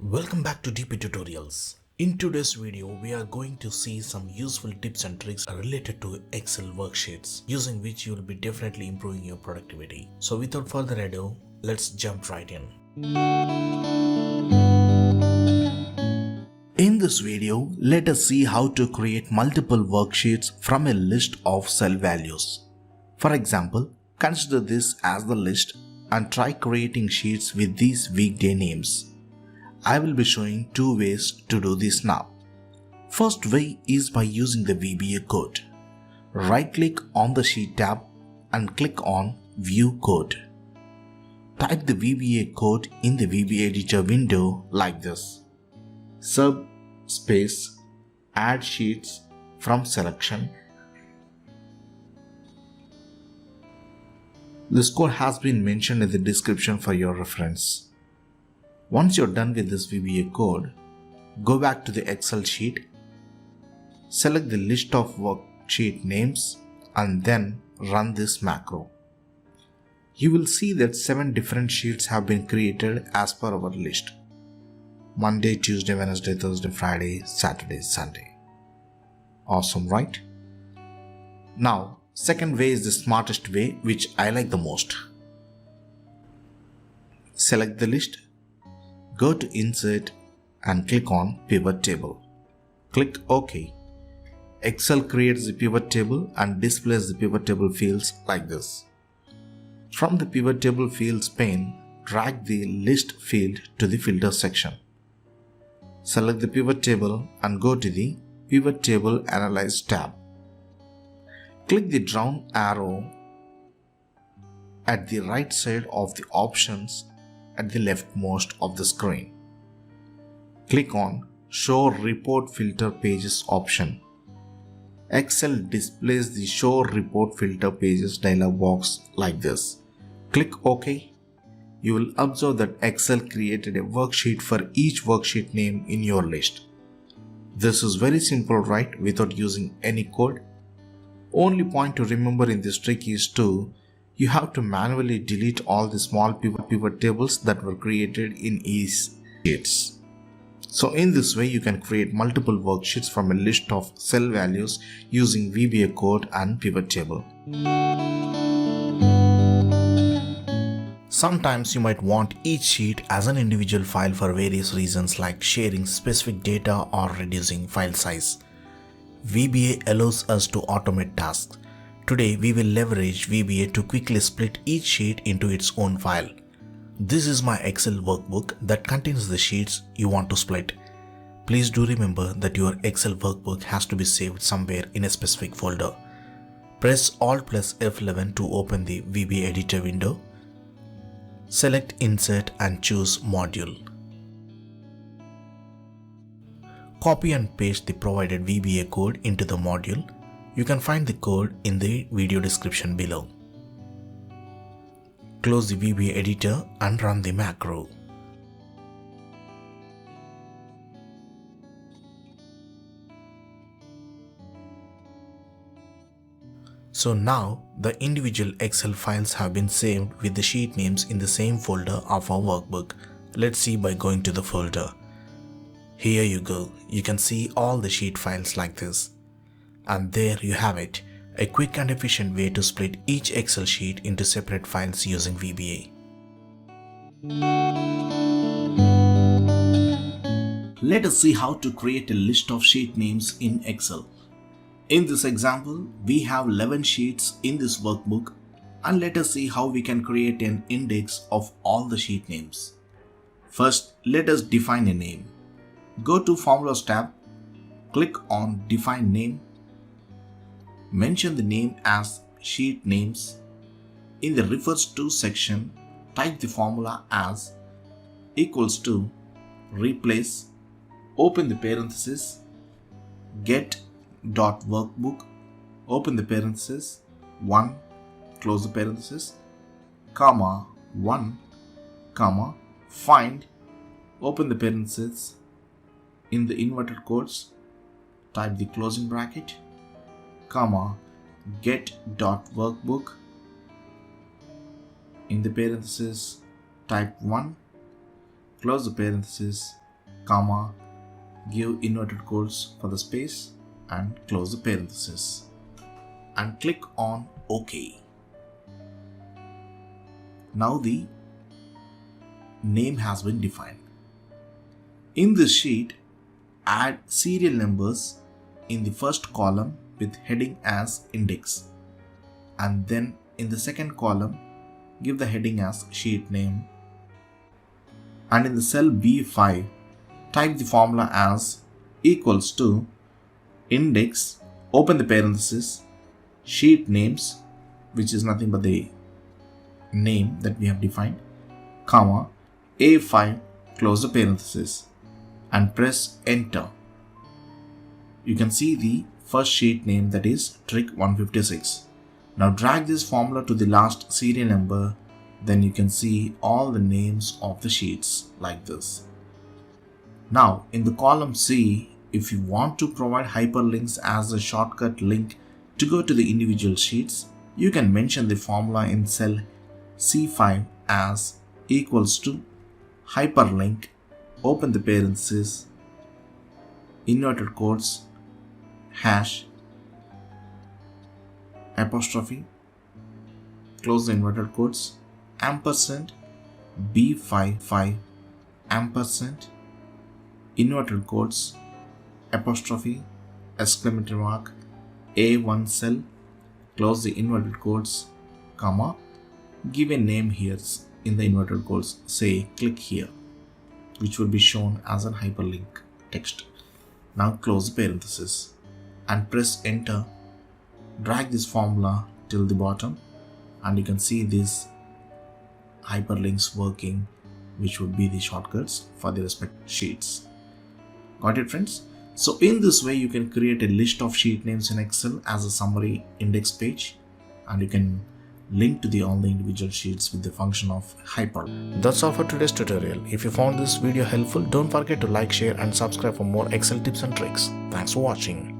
Welcome back to dptutorials. In today's video, we are going to see some useful tips and tricks related to Excel worksheets, using which you will be definitely improving your productivity. So without further ado, let's jump right in. In this video, let us see how to create multiple worksheets from a list of cell values. For example, consider this as the list and try creating sheets with these weekday names. I will be showing two ways to do this now. First way is by using the VBA code. Right-click on the Sheet tab and click on View Code. Type the VBA code in the VBA editor window like this. Sub space add sheets from selection. This code has been mentioned in the description for your reference. Once you're done with this VBA code, go back to the Excel sheet, select the list of worksheet names and then run this macro. You will see that 7 different sheets have been created as per our list. Monday, Tuesday, Wednesday, Thursday, Friday, Saturday, Sunday. Awesome, right? Now, second way is the smartest way, which I like the most. Select the list. Go to Insert and click on Pivot Table. Click OK. Excel creates the pivot table and displays the pivot table fields like this. From the pivot table fields pane, drag the list field to the filter section. Select the pivot table and go to the Pivot Table Analyze tab. Click the down arrow at the right side of the options at the leftmost of the screen. Click on Show Report Filter Pages option. Excel displays the Show Report Filter Pages dialog box like this. Click OK. You will observe that Excel created a worksheet for each worksheet name in your list. This is very simple, right? Without using any code. Only point to remember in this trick is you have to manually delete all the small pivot tables that were created in each sheets. So in this way, you can create multiple worksheets from a list of cell values using VBA code and pivot table. Sometimes you might want each sheet as an individual file for various reasons like sharing specific data or reducing file size. VBA allows us to automate tasks. Today we will leverage VBA to quickly split each sheet into its own file. This is my Excel workbook that contains the sheets you want to split. Please do remember that your Excel workbook has to be saved somewhere in a specific folder. Press Alt plus F11 to open the VBA editor window. Select Insert and choose Module. Copy and paste the provided VBA code into the module. You can find the code in the video description below. Close the VBA editor and run the macro. So now the individual Excel files have been saved with the sheet names in the same folder of our workbook. Let's see by going to the folder. Here you go. You can see all the sheet files like this. And there you have it, a quick and efficient way to split each Excel sheet into separate files using VBA. Let us see how to create a list of sheet names in Excel. In this example, we have 11 sheets in this workbook, and let us see how we can create an index of all the sheet names. First, let us define a name. Go to Formulas tab, click on Define Name. Mention the name as Sheet Names. In the Refers To section, type the formula as equals to replace, open the parenthesis, get.workbook, open the parenthesis, 1, close the parenthesis, comma, 1, comma, find, open the parenthesis, in the inverted quotes, type the closing bracket, comma, get.workbook, in the parenthesis type 1, close the parenthesis, comma, give inverted quotes for the space and close the parenthesis and click on OK. Now the name has been defined. In this sheet, add serial numbers in the first column with heading as index, and then in the second column give the heading as sheet name, and in the cell B5 type the formula as equals to index, open the parenthesis, sheet names, which is nothing but the name that we have defined, comma, A5, close the parenthesis and press enter. You can see the first sheet name, that is trick 156. Now drag this formula to the last serial number, then you can see all the names of the sheets like this. Now in the column C, if you want to provide hyperlinks as a shortcut link to go to the individual sheets, you can mention the formula in cell C5 as equals to hyperlink, open the parenthesis, inverted quotes, hash, apostrophe, close the inverted quotes, ampersand, B55, ampersand, inverted quotes, apostrophe, exclamatory mark, A1 cell, close the inverted quotes, comma, give a name here in the inverted quotes, say click here, which will be shown as a hyperlink text. Now close the parenthesis and press enter. Drag this formula till the bottom and you can see these hyperlinks working, which would be the shortcuts for the respective sheets. Got it, friends? So in this way you can create a list of sheet names in Excel as a summary index page, and you can link to all the individual sheets with the function of hyperlink. That's all for today's tutorial. If you found this video helpful, don't forget to like, share and subscribe for more Excel tips and tricks. Thanks for watching.